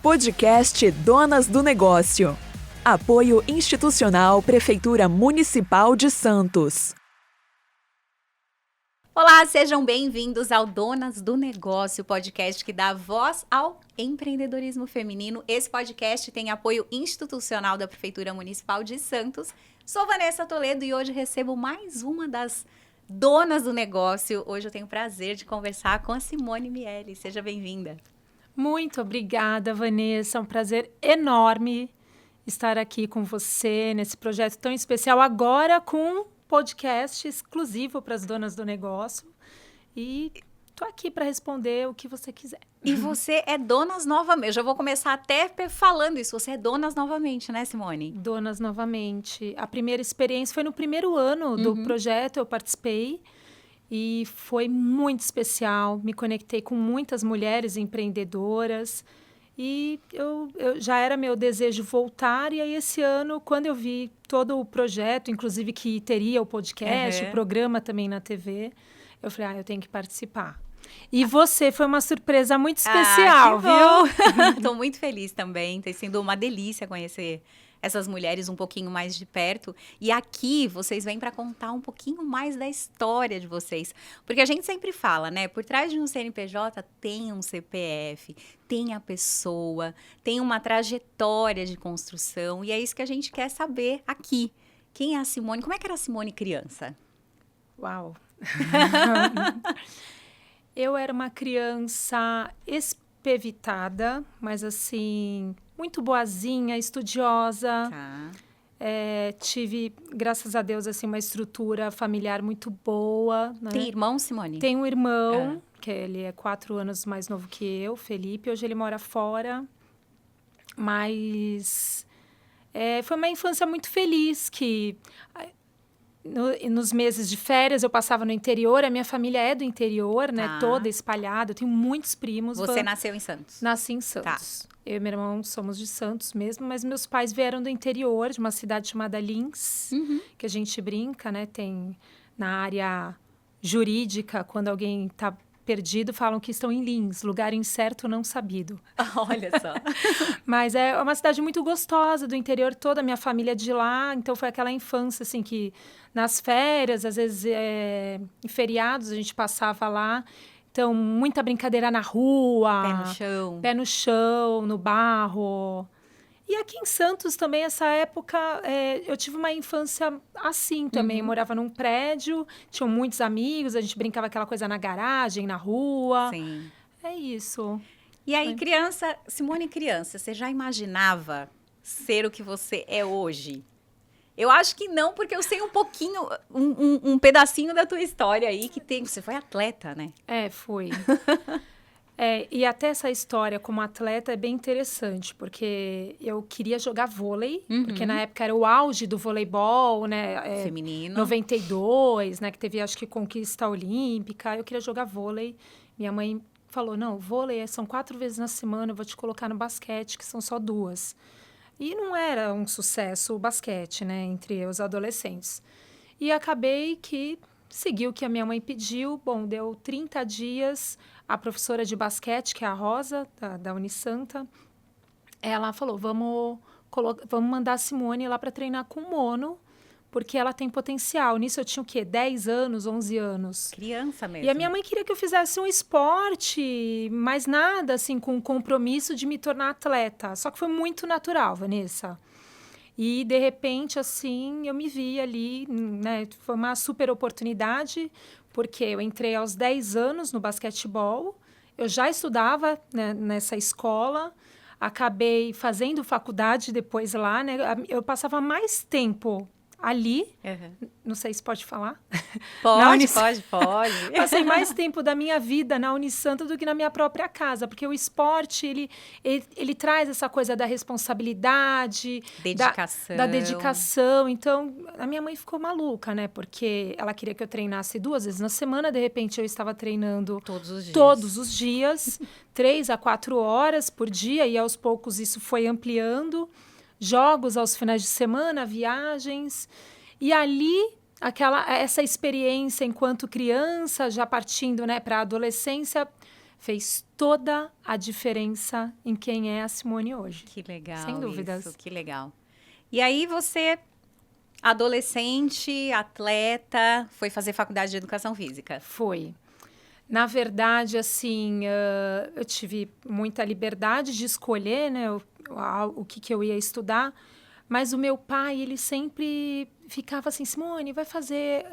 Podcast Donas do Negócio. Apoio institucional Prefeitura Municipal de Santos. Olá, sejam bem-vindos ao Donas do Negócio, podcast que dá voz ao empreendedorismo feminino. Esse podcast tem apoio institucional da Prefeitura Municipal de Santos. Sou Vanessa Toledo e hoje recebo mais uma das donas do negócio. Hoje eu tenho o prazer de conversar com a Simone Miele. Seja bem-vinda. Muito obrigada, Vanessa. É um prazer enorme estar aqui com você nesse projeto tão especial, agora com um podcast exclusivo para as donas do negócio. E estou aqui para responder o que você quiser. E você é Donas novamente. Eu já vou começar até falando isso. Você é Donas novamente, né, Simone? Donas novamente. A primeira experiência foi no primeiro ano do projeto, eu participei. E foi muito especial, me conectei com muitas mulheres empreendedoras e eu já era meu desejo voltar. E aí esse ano, quando eu vi todo o projeto, inclusive que teria o podcast, o programa também na TV, eu falei, eu tenho que participar. E você foi uma surpresa muito especial, viu? Estou muito feliz também, tem sido uma delícia conhecer essas mulheres um pouquinho mais de perto. E aqui vocês vêm para contar um pouquinho mais da história de vocês. Porque a gente sempre fala, né? Por trás de um CNPJ tem um CPF, tem a pessoa, tem uma trajetória de construção. E é isso que a gente quer saber aqui. Quem é a Simone? Como é que era a Simone criança? Uau! Eu era uma criança espevitada, mas assim, muito boazinha, estudiosa. Tá. Tive, graças a Deus, assim, uma estrutura familiar muito boa. Né? Tem irmão, Simone? Tenho um irmão, que ele é 4 anos mais novo que eu, Felipe. Hoje ele mora fora. Mas foi uma infância muito feliz, que nos meses de férias eu passava no interior. A minha família é do interior, né? Toda espalhada. Eu tenho muitos primos. Você nasceu em Santos? Nasci em Santos. Tá. Eu e meu irmão somos de Santos mesmo, mas meus pais vieram do interior, de uma cidade chamada Lins, que a gente brinca, né? Tem na área jurídica, quando alguém está perdido, falam que estão em Lins, lugar incerto não sabido. Olha só. Mas é uma cidade muito gostosa, do interior, toda a minha família é de lá. Então foi aquela infância, assim, que nas férias, às vezes em feriados, a gente passava lá. Então, muita brincadeira na rua. Pé no chão. Pé no chão, no barro. E aqui em Santos também, essa época, eu tive uma infância assim também. Eu morava num prédio, tinham muitos amigos, a gente brincava aquela coisa na garagem, na rua. Sim. É isso. E aí, Simone criança, você já imaginava ser o que você é hoje? Eu acho que não, porque eu sei um pouquinho, um pedacinho da tua história aí, você foi atleta, né? Fui. E até essa história como atleta é bem interessante, porque eu queria jogar vôlei, porque na época era o auge do voleibol, né? Feminino. 92, né? Que teve, acho que, conquista olímpica. Eu queria jogar vôlei. Minha mãe falou, não, vôlei são 4 vezes na semana, eu vou te colocar no basquete, que são só 2. E não era um sucesso o basquete, né? Entre os adolescentes. E acabei que segui o que a minha mãe pediu. Bom, deu 30 dias... A professora de basquete, que é a Rosa, da Unisanta, ela falou, vamos mandar a Simone lá para treinar com mono, porque ela tem potencial. Nisso eu tinha o quê? 10 anos, 11 anos. Criança mesmo. E a minha mãe queria que eu fizesse um esporte, mas nada assim, com o compromisso de me tornar atleta. Só que foi muito natural, Vanessa. E, de repente, assim, eu me vi ali, né? Foi uma super oportunidade, porque eu entrei aos 10 anos no basquetebol, eu já estudava, né, nessa escola, acabei fazendo faculdade depois lá, né? Eu passava mais tempo ali, não sei se pode falar. Pode. Passei mais tempo da minha vida na Unisanta do que na minha própria casa, porque o esporte, ele traz essa coisa da responsabilidade, da dedicação. Então, a minha mãe ficou maluca, né? Porque ela queria que eu treinasse 2 vezes na semana, de repente eu estava treinando todos os dias 3 a 4 horas por dia, e aos poucos isso foi ampliando. Jogos aos finais de semana, viagens. E ali, essa experiência enquanto criança, já partindo, né, para a adolescência, fez toda a diferença em quem é a Simone hoje. Que legal. Sem dúvidas. Isso, que legal. E aí você, adolescente, atleta, foi fazer faculdade de educação física? Foi. Na verdade, assim, eu tive muita liberdade de escolher, né, o que eu ia estudar, mas o meu pai, ele sempre ficava assim, Simone, vai fazer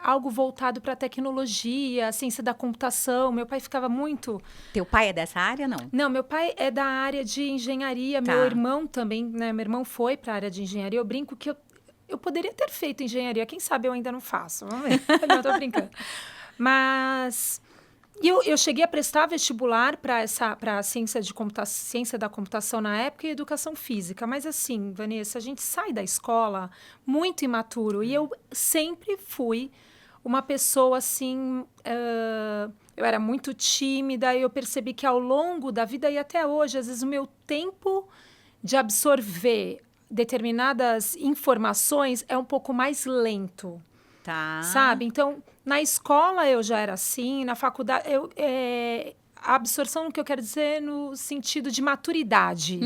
algo voltado para a tecnologia, a ciência da computação. Meu pai ficava muito... Teu pai é dessa área, não? Não, meu pai é da área de engenharia, Tá. meu irmão também, né, meu irmão foi para a área de engenharia. Eu brinco que eu poderia ter feito engenharia, quem sabe eu ainda não faço, vamos ver, não, tô brincando. Mas... E eu cheguei a prestar vestibular para a ciência da computação na época e educação física. Mas assim, Vanessa, a gente sai da escola muito imaturo. E eu sempre fui uma pessoa assim... eu era muito tímida e eu percebi que ao longo da vida e até hoje, às vezes o meu tempo de absorver determinadas informações é um pouco mais lento. Tá. Sabe? Então, na escola eu já era assim, na faculdade... a absorção, que eu quero dizer, no sentido de maturidade,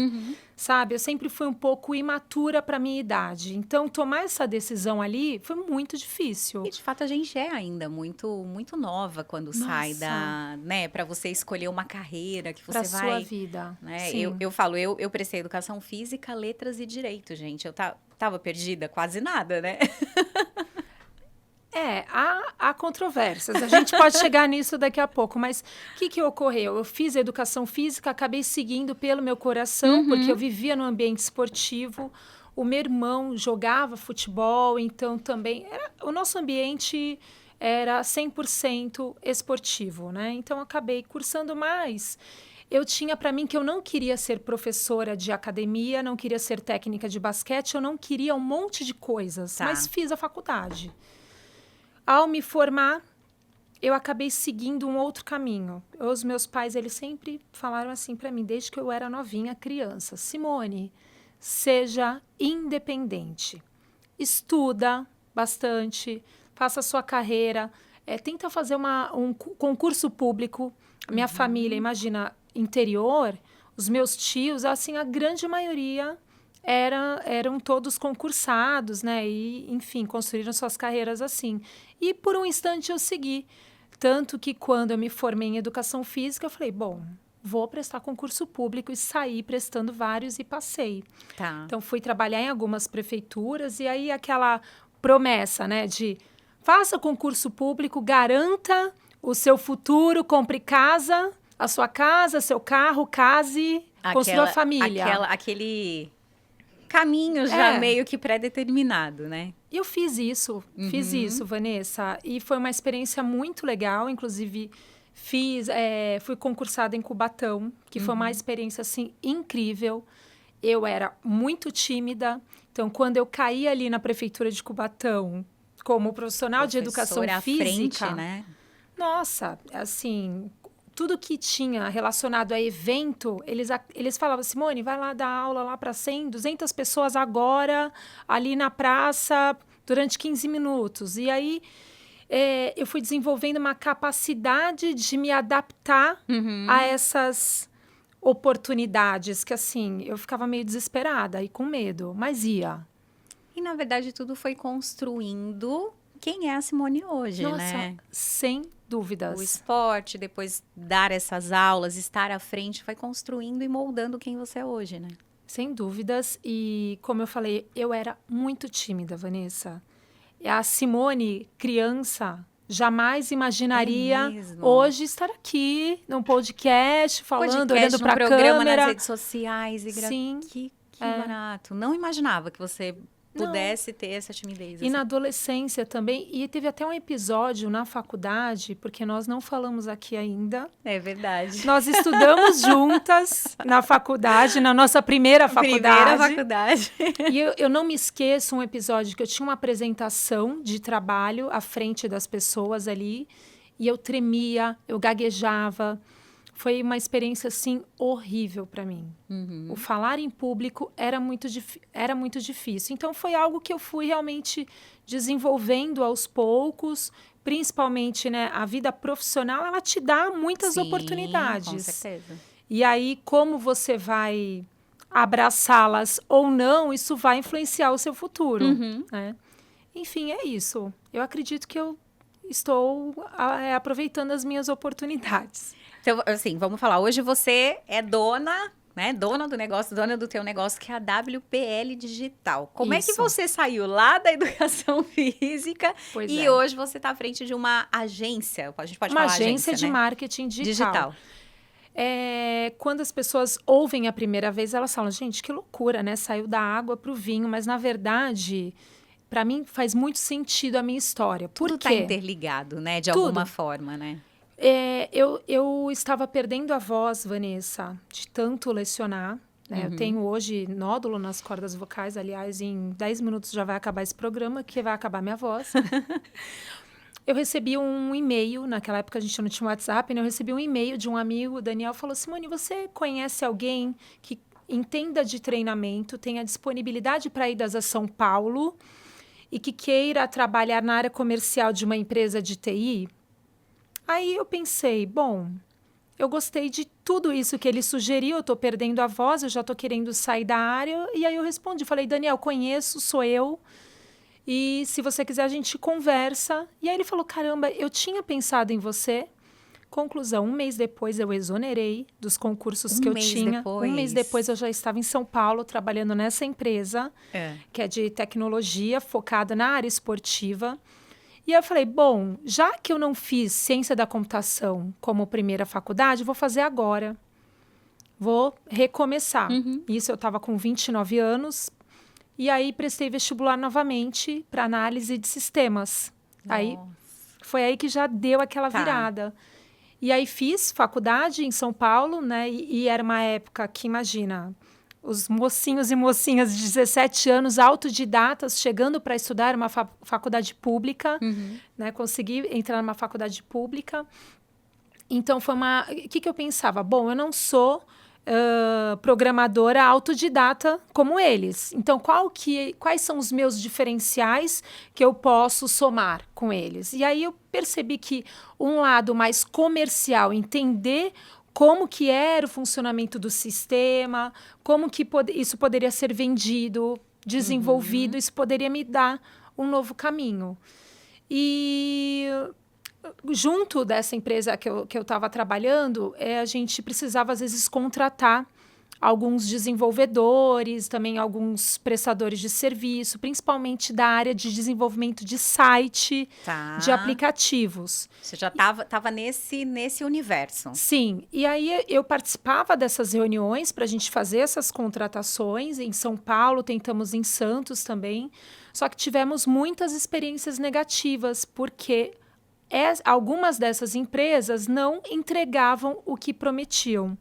sabe? Eu sempre fui um pouco imatura para minha idade. Então, tomar essa decisão ali foi muito difícil. E, de fato, a gente é ainda muito, muito nova quando sai da... né, para você escolher uma carreira que você vai... Para sua vida. Né? Sim. Eu falo, eu prestei educação física, letras e direito, gente. Eu tava perdida quase nada, né? Há controvérsias. A gente pode chegar nisso daqui a pouco. Mas o que ocorreu? Eu fiz a educação física, acabei seguindo pelo meu coração, porque eu vivia no ambiente esportivo. O meu irmão jogava futebol, então também... o nosso ambiente era 100% esportivo, né? Então, acabei cursando mais. Eu tinha para mim que eu não queria ser professora de academia, não queria ser técnica de basquete, eu não queria um monte de coisas, Tá. mas fiz a faculdade. Ao me formar, eu acabei seguindo um outro caminho. Os meus pais, eles sempre falaram assim para mim, desde que eu era novinha, criança. Simone, seja independente. Estuda bastante, faça a sua carreira. Tenta fazer um concurso público. Minha família, imagina, interior, os meus tios, assim, a grande maioria... eram todos concursados, né? E, enfim, construíram suas carreiras assim. E, por um instante, eu segui. Tanto que, quando eu me formei em educação física, eu falei, bom, vou prestar concurso público e saí prestando vários e passei. Tá. Então, fui trabalhar em algumas prefeituras e aí aquela promessa, né? De faça concurso público, garanta o seu futuro, compre casa, a sua casa, seu carro, case, construa família. Aquele... caminho já meio que pré-determinado, né? E eu fiz isso, Vanessa. E foi uma experiência muito legal. Inclusive, fui concursada em Cubatão, que foi uma experiência, assim, incrível. Eu era muito tímida. Então, quando eu caí ali na prefeitura de Cubatão, como profissional de educação física... frente, né? Nossa, assim... Tudo que tinha relacionado a evento, eles falavam, Simone, vai lá dar aula lá para 100, 200 pessoas agora, ali na praça, durante 15 minutos. E aí, eu fui desenvolvendo uma capacidade de me adaptar a essas oportunidades, que assim, eu ficava meio desesperada e com medo, mas ia. E, na verdade, tudo foi construindo quem é a Simone hoje, Nossa, né? sem dúvidas. O esporte, depois dar essas aulas, estar à frente, vai construindo e moldando quem você é hoje, né? Sem dúvidas. E, como eu falei, eu era muito tímida, Vanessa. A Simone, criança, jamais imaginaria hoje estar aqui num podcast, falando, olhando para a programa câmera. nas redes sociais. Sim. Que barato. Não imaginava que você pudesse ter essa timidez. E na adolescência também. E teve até um episódio na faculdade, porque nós não falamos aqui ainda. É verdade. Nós estudamos juntas na faculdade, na nossa primeira faculdade. E eu não me esqueço um episódio que eu tinha uma apresentação de trabalho à frente das pessoas ali. E eu tremia, eu gaguejava. Foi uma experiência, assim, horrível para mim. O falar em público era muito difícil. Então, foi algo que eu fui realmente desenvolvendo aos poucos, principalmente, né, a vida profissional, ela te dá muitas Sim, oportunidades. com certeza. E aí, como você vai abraçá-las ou não, isso vai influenciar o seu futuro, né? Enfim, é isso. Eu acredito que eu estou aproveitando as minhas oportunidades. Então, assim, vamos falar. Hoje você é dona, né? Dona do negócio, dona do teu negócio, que é a WPL Digital. Como é que Isso. você saiu lá da educação física Pois e é. hoje você está à frente de uma agência? A gente pode Uma falar agência de né? marketing digital. Quando as pessoas ouvem a primeira vez, elas falam, gente, que loucura, né? Saiu da água para o vinho, mas na verdade, para mim faz muito sentido a minha história. Por Tudo quê? está interligado, né? De Tudo. alguma forma, né? Eu estava perdendo a voz, Vanessa, de tanto lecionar. Né? Eu tenho hoje nódulo nas cordas vocais. Aliás, em 10 minutos já vai acabar esse programa, que vai acabar minha voz. Eu recebi um e-mail, naquela época a gente não tinha WhatsApp, né? Eu recebi um e-mail de um amigo, o Daniel, falou, Simone, você conhece alguém que entenda de treinamento, tenha disponibilidade para ir a São Paulo e que queira trabalhar na área comercial de uma empresa de TI? Aí eu pensei, bom, eu gostei de tudo isso que ele sugeriu, eu estou perdendo a voz, eu já estou querendo sair da área. E aí eu respondi, falei, Daniel, conheço, sou eu. E se você quiser, a gente conversa. E aí ele falou, caramba, eu tinha pensado em você. Conclusão, 1 mês depois eu exonerei dos concursos que eu tinha. Depois. 1 mês depois eu já estava em São Paulo, trabalhando nessa empresa, que é de tecnologia, focada na área esportiva. E eu falei, bom, já que eu não fiz ciência da computação como primeira faculdade, vou fazer agora. Vou recomeçar. Isso eu estava com 29 anos. E aí prestei vestibular novamente para análise de sistemas. Aí foi aí que já deu aquela virada. E aí fiz faculdade em São Paulo, né? E era uma época que, imagina, os mocinhos e mocinhas de 17 anos, autodidatas, chegando para estudar, era uma faculdade pública, né? Consegui entrar numa faculdade pública. Então, foi uma... O que eu pensava? Bom, eu não sou programadora autodidata como eles. Então, quais são os meus diferenciais que eu posso somar com eles? E aí eu percebi que um lado mais comercial, entender como que era o funcionamento do sistema, como que isso poderia ser vendido, desenvolvido, isso poderia me dar um novo caminho. E junto dessa empresa que eu estava trabalhando, a gente precisava, às vezes, contratar alguns desenvolvedores, também alguns prestadores de serviço, principalmente da área de desenvolvimento de site, de aplicativos. Você já estava nesse universo. Sim, e aí eu participava dessas reuniões para a gente fazer essas contratações. Em São Paulo, tentamos em Santos também, só que tivemos muitas experiências negativas, porque algumas dessas empresas não entregavam o que prometiam.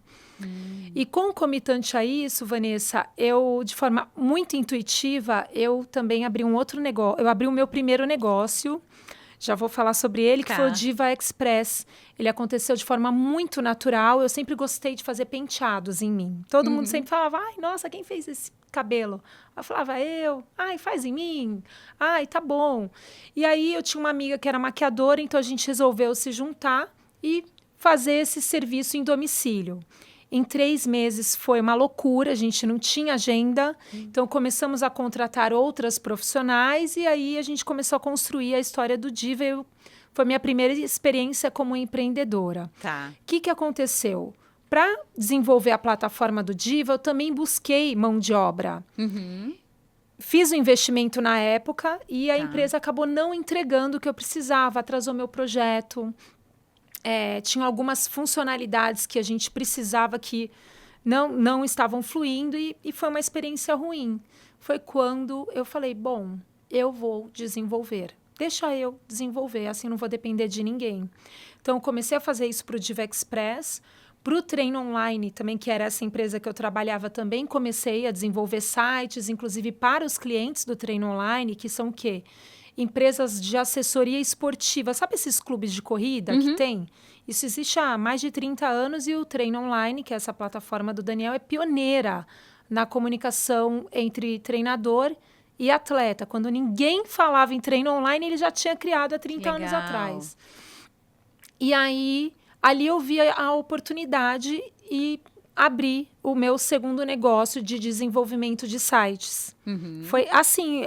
E concomitante a isso, Vanessa, eu, de forma muito intuitiva, eu também abri um outro negócio. Eu abri o meu primeiro negócio, já vou falar sobre ele, que foi o Diva Express. Ele aconteceu de forma muito natural. Eu sempre gostei de fazer penteados em mim. Todo mundo sempre falava, ai, nossa, quem fez esse cabelo? Eu falava, ai, faz em mim, ai, tá bom. E aí eu tinha uma amiga que era maquiadora, então a gente resolveu se juntar e fazer esse serviço em domicílio. Em 3 meses foi uma loucura, a gente não tinha agenda, então começamos a contratar outras profissionais e aí a gente começou a construir a história do Diva. Foi minha primeira experiência como empreendedora. O que aconteceu? Para desenvolver a plataforma do Diva, eu também busquei mão de obra. Fiz o investimento na época e a empresa acabou não entregando o que eu precisava, atrasou meu projeto. Tinha algumas funcionalidades que a gente precisava que não estavam fluindo e foi uma experiência ruim. Foi quando eu falei, bom, eu vou desenvolver. Deixa eu desenvolver, assim não vou depender de ninguém. Então, comecei a fazer isso para o Diva Express. Para o Treino Online também, que era essa empresa que eu trabalhava, também comecei a desenvolver sites, inclusive para os clientes do Treino Online, que são o quê? Empresas de assessoria esportiva. Sabe esses clubes de corrida que tem? Isso existe há mais de 30 anos e o Treino Online, que é essa plataforma do Daniel, é pioneira na comunicação entre treinador e atleta. Quando ninguém falava em treino online, ele já tinha criado há 30 anos atrás. E aí, ali eu vi a oportunidade e abri o meu segundo negócio de desenvolvimento de sites. Foi assim,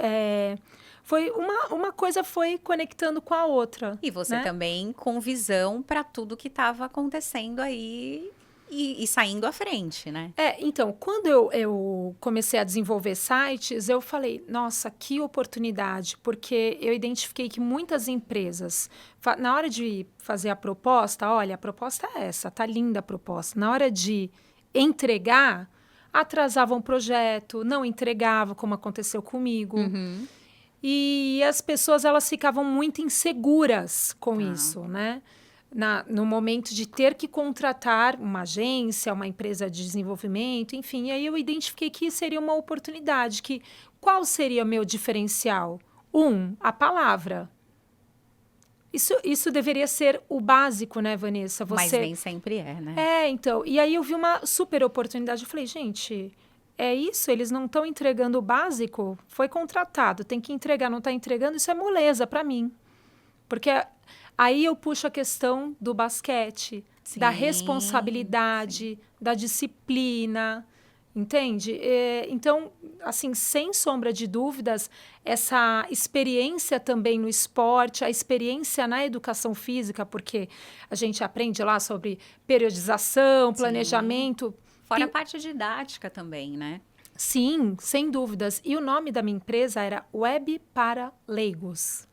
foi uma coisa foi conectando com a outra. E você também com visão para tudo que estava acontecendo aí e saindo à frente, né? Então, quando eu comecei a desenvolver sites, eu falei, nossa, que oportunidade, porque eu identifiquei que muitas empresas, na hora de fazer a proposta, olha, a proposta é essa, tá linda a proposta. Na hora de entregar, atrasavam o projeto, não entregavam, como aconteceu comigo. E as pessoas, elas ficavam muito inseguras com isso, né? No momento de ter que contratar uma agência, uma empresa de desenvolvimento, enfim. E aí eu identifiquei que seria uma oportunidade, qual seria o meu diferencial? A palavra. Isso deveria ser o básico, né, Vanessa? Mas nem sempre né? Então. E aí eu vi uma super oportunidade. Eu falei, gente, é isso? Eles não estão entregando o básico? Foi contratado, tem que entregar, não está entregando? Isso é moleza para mim. Porque aí eu puxo a questão do basquete, da responsabilidade, da disciplina, entende? Então, assim, sem sombra de dúvidas, essa experiência também no esporte, a experiência na educação física, porque a gente aprende lá sobre periodização, planejamento. Fora a parte didática também, né? Sim, sem dúvidas. E o nome da minha empresa era Web para Leigos.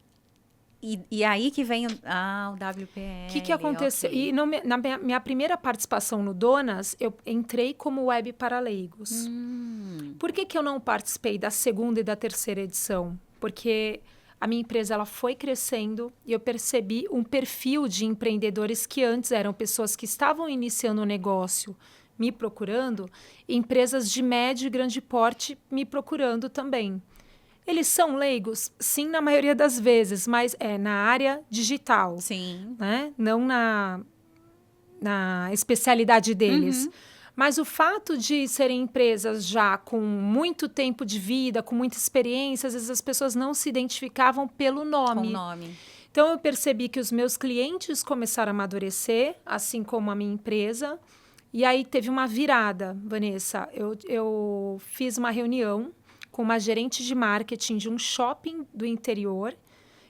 E aí que vem o WPL. O que aconteceu? Okay. E na minha primeira participação no Donas, eu entrei como Web para Leigos. Por que eu não participei da segunda e da terceira edição? Porque a minha empresa ela foi crescendo e eu percebi um perfil de empreendedores que antes eram pessoas que estavam iniciando o negócio, me procurando, e empresas de médio e grande porte me procurando também. Eles são leigos? Sim, na maioria das vezes, mas na área digital. Sim. Né? Não na especialidade deles. Mas o fato de serem empresas já com muito tempo de vida, com muita experiência, às vezes as pessoas não se identificavam pelo nome. Com o nome. Então, eu percebi que os meus clientes começaram a amadurecer, assim como a minha empresa. E aí teve uma virada, Vanessa. Eu fiz uma reunião com uma gerente de marketing de um shopping do interior,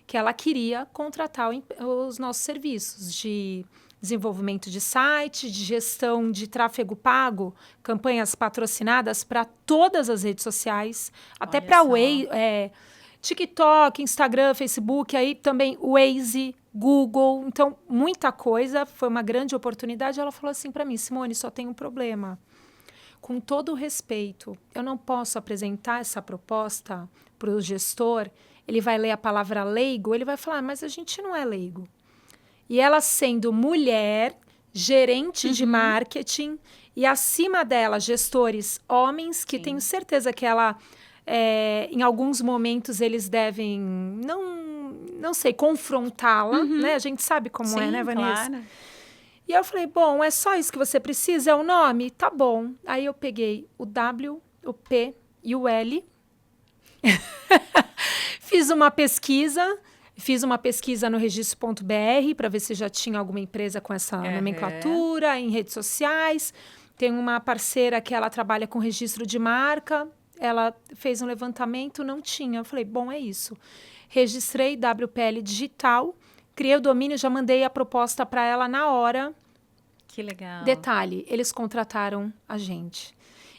que ela queria contratar os nossos serviços de desenvolvimento de site, de gestão de tráfego pago, campanhas patrocinadas para todas as redes sociais, até para TikTok, Instagram, Facebook, aí também Waze, Google. Então, muita coisa, foi uma grande oportunidade. Ela falou assim para mim, Simone, só tem um problema. Com todo o respeito, eu não posso apresentar essa proposta para o gestor, ele vai ler a palavra leigo, ele vai falar, mas a gente não é leigo. E ela sendo mulher, gerente de marketing, e acima dela, gestores homens, que tenho certeza que ela, em alguns momentos, eles devem, não sei, confrontá-la, né? A gente sabe como é, né, Vanessa? Claro. E eu falei, bom, é só isso que você precisa? É o nome? Tá bom. Aí eu peguei o W, o P e o L. Fiz uma pesquisa no registro.br para ver se já tinha alguma empresa com essa nomenclatura, em redes sociais. Tem uma parceira que ela trabalha com registro de marca. Ela fez um levantamento, não tinha. Eu falei, bom, é isso. Registrei WPL Digital. Criei o domínio, já mandei a proposta para ela na hora. Que legal. Detalhe, eles contrataram a gente.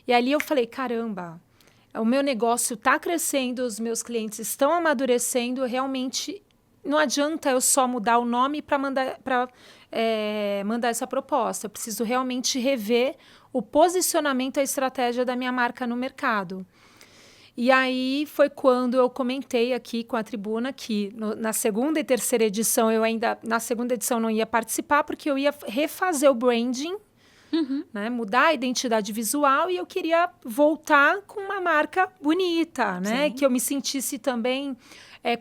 E ali eu falei, caramba, o meu negócio está crescendo, os meus clientes estão amadurecendo, realmente não adianta eu só mudar o nome para mandar essa proposta. Eu preciso realmente rever o posicionamento e a estratégia da minha marca no mercado. E aí foi quando eu comentei aqui com a Tribuna que na segunda e terceira edição, na segunda edição não ia participar porque eu ia refazer o branding, né, mudar a identidade visual e eu queria voltar com uma marca bonita, né, que eu me sentisse também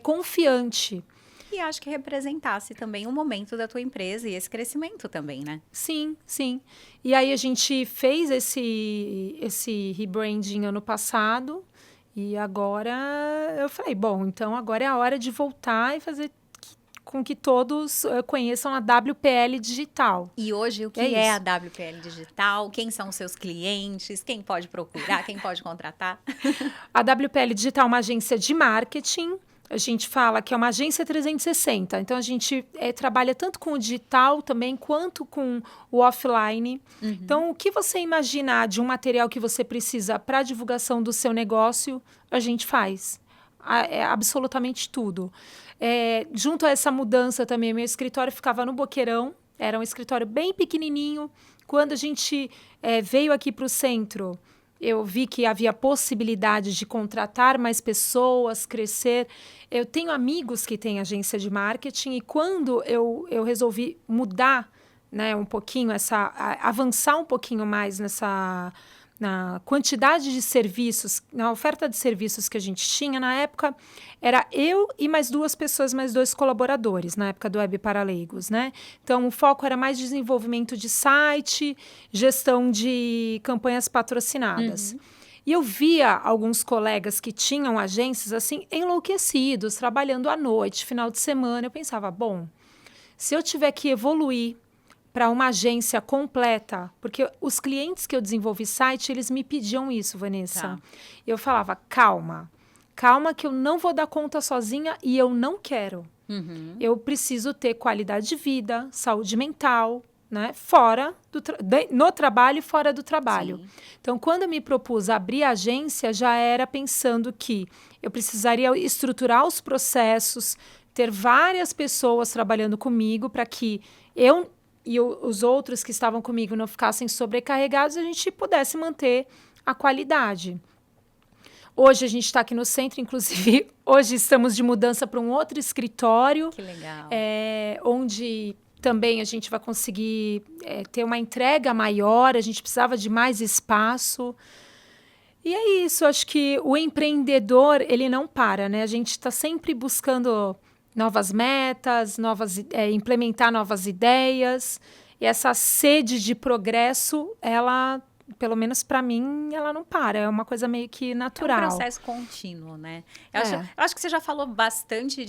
confiante. E acho que representasse também o momento da tua empresa e esse crescimento também, né? Sim, sim. E aí a gente fez esse rebranding ano passado. E agora eu falei, bom, então agora é a hora de voltar e fazer com que todos conheçam a WPL Digital. E hoje, o que é a WPL Digital? Quem são os seus clientes? Quem pode procurar? Quem pode contratar? A WPL Digital é uma agência de marketing. A gente fala que é uma agência 360. Então, a gente trabalha tanto com o digital também, quanto com o offline. Então, o que você imaginar de um material que você precisa para a divulgação do seu negócio, a gente faz. É absolutamente tudo. Junto a essa mudança também, meu escritório ficava no Boqueirão. Era um escritório bem pequenininho. Quando a gente veio aqui para o centro, eu vi que havia possibilidade de contratar mais pessoas, crescer. Eu tenho amigos que têm agência de marketing e quando eu resolvi mudar, né, um pouquinho, avançar um pouquinho mais na quantidade de serviços, na oferta de serviços que a gente tinha, na época, era eu e mais 2 pessoas, mais 2 colaboradores, na época do Web para Leigos, né? Então, o foco era mais desenvolvimento de site, gestão de campanhas patrocinadas. E eu via alguns colegas que tinham agências, assim, enlouquecidos, trabalhando à noite, final de semana. Eu pensava, bom, se eu tiver que evoluir para uma agência completa, porque os clientes que eu desenvolvi site, eles me pediam isso, Vanessa. Tá. Eu falava, calma que eu não vou dar conta sozinha e eu não quero. Eu preciso ter qualidade de vida, saúde mental, né? No trabalho e fora do trabalho. Sim. Então, quando eu me propus abrir a agência, já era pensando que eu precisaria estruturar os processos, ter várias pessoas trabalhando comigo para que eu e os outros que estavam comigo não ficassem sobrecarregados e a gente pudesse manter a qualidade. Hoje a gente está aqui no centro, inclusive, hoje estamos de mudança para um outro escritório. Que legal. Onde também a gente vai conseguir ter uma entrega maior, a gente precisava de mais espaço. E é isso, acho que o empreendedor, ele não para, né? A gente está sempre buscando novas metas, implementar novas ideias. E essa sede de progresso, ela, pelo menos para mim, ela não para. É uma coisa meio que natural. É um processo contínuo, né? Eu acho que você já falou bastante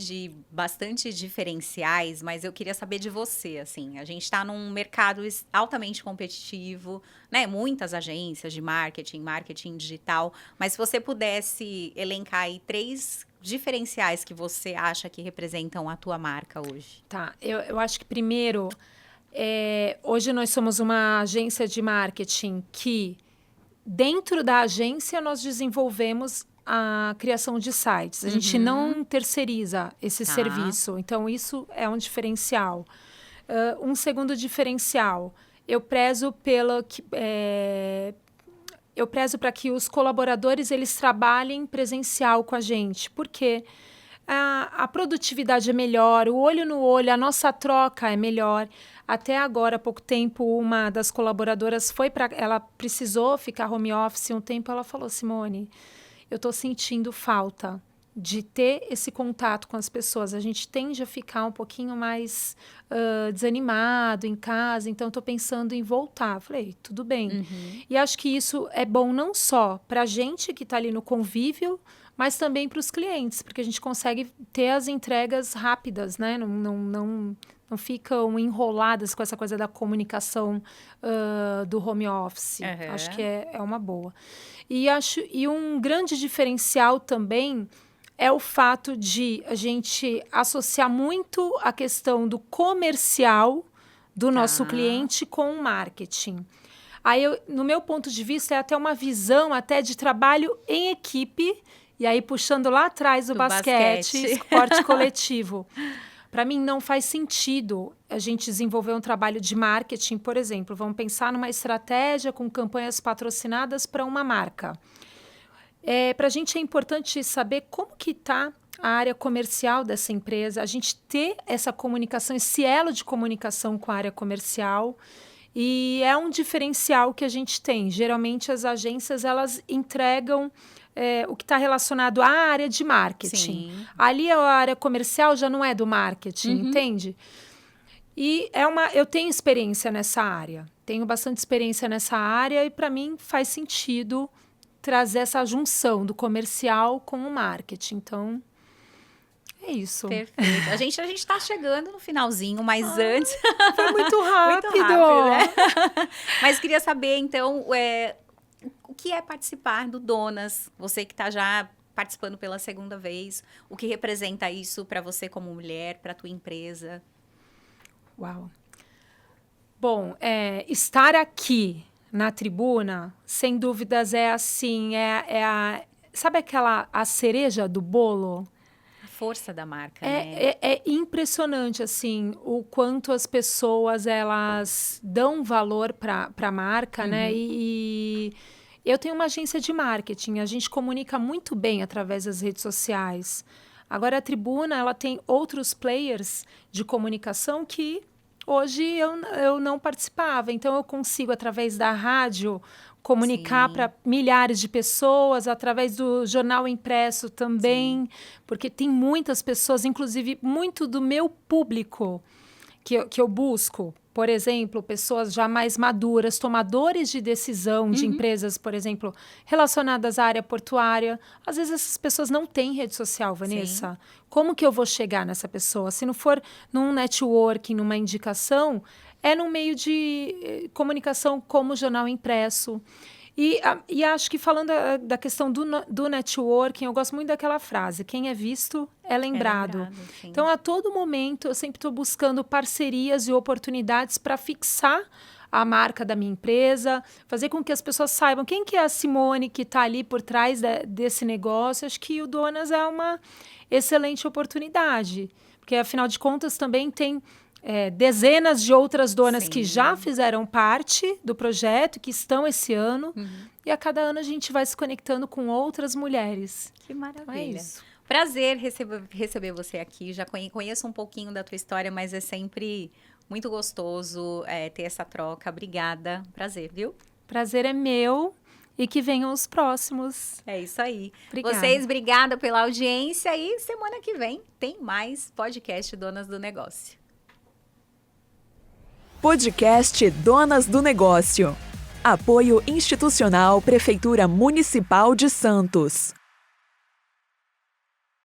diferenciais, mas eu queria saber de você, assim. A gente está num mercado altamente competitivo, né? Muitas agências de marketing digital. Mas se você pudesse elencar aí 3 diferenciais que você acha que representam a tua marca hoje? Tá, eu acho que primeiro, hoje nós somos uma agência de marketing que, dentro da agência, nós desenvolvemos a criação de sites. A gente não terceiriza esse serviço, então isso é um diferencial. Um segundo diferencial, eu prezo para que os colaboradores eles trabalhem presencial com a gente, porque a produtividade é melhor, o olho no olho, a nossa troca é melhor. Até agora, há pouco tempo, uma das colaboradoras ela precisou ficar home office um tempo, ela falou, Simone, eu estou sentindo falta de ter esse contato com as pessoas. A gente tende a ficar um pouquinho mais desanimado em casa, então estou pensando em voltar. Falei, tudo bem. E acho que isso é bom não só para a gente que está ali no convívio, mas também para os clientes, porque a gente consegue ter as entregas rápidas, né? Não ficam enroladas com essa coisa da comunicação do home office. Acho que é uma boa. E um grande diferencial também é o fato de a gente associar muito a questão do comercial do nosso cliente com o marketing. Aí, no meu ponto de vista, é até uma visão até de trabalho em equipe, e aí puxando lá atrás do basquete, esporte coletivo. Para mim, não faz sentido a gente desenvolver um trabalho de marketing, por exemplo. Vamos pensar numa estratégia com campanhas patrocinadas para uma marca. Para a gente é importante saber como que está a área comercial dessa empresa, a gente ter essa comunicação, esse elo de comunicação com a área comercial, e é um diferencial que a gente tem. Geralmente, as agências elas entregam o que está relacionado à área de marketing. Sim. Ali a área comercial já não é do marketing, entende? E eu tenho experiência nessa área, tenho bastante experiência nessa área e para mim faz sentido trazer essa junção do comercial com o marketing. Então, é isso. Perfeito. A gente está chegando no finalzinho, mas antes... Foi muito rápido. Muito rápido, né? Mas queria saber, então, o que é participar do Donas? Você que está já participando pela segunda vez, o que representa isso para você como mulher, para a tua empresa? Uau. Bom, estar aqui na tribuna, sem dúvidas, é assim, sabe a cereja do bolo? A força da marca, né? É impressionante, assim, o quanto as pessoas, elas dão valor para a marca, né? E eu tenho uma agência de marketing, a gente comunica muito bem através das redes sociais. Agora, a tribuna, ela tem outros players de comunicação que hoje eu não participava. Então, eu consigo, através da rádio, comunicar para milhares de pessoas, através do jornal impresso também, porque tem muitas pessoas, inclusive muito do meu público que eu busco. Por exemplo, pessoas já mais maduras, tomadores de decisão de empresas, por exemplo, relacionadas à área portuária. Às vezes essas pessoas não têm rede social, Vanessa. Sim. Como que eu vou chegar nessa pessoa? Se não for num networking, numa indicação, é num meio de comunicação como o jornal impresso. E acho que falando da questão do networking, eu gosto muito daquela frase, quem é visto é lembrado. Então, a todo momento, eu sempre estou buscando parcerias e oportunidades para fixar a marca da minha empresa, fazer com que as pessoas saibam quem que é a Simone que está ali por trás desse negócio. Acho que o Donas é uma excelente oportunidade, porque, afinal de contas, também tem dezenas de outras donas que já fizeram parte do projeto, que estão esse ano. E a cada ano a gente vai se conectando com outras mulheres. Que maravilha. Então é isso. Prazer receber você aqui. Já conheço um pouquinho da tua história, mas é sempre muito gostoso ter essa troca. Obrigada. Prazer, viu? Prazer é meu. E que venham os próximos. É isso aí. Obrigada. Vocês, obrigada pela audiência. E semana que vem tem mais podcast Donas do Negócio. Podcast Donas do Negócio. Apoio institucional Prefeitura Municipal de Santos.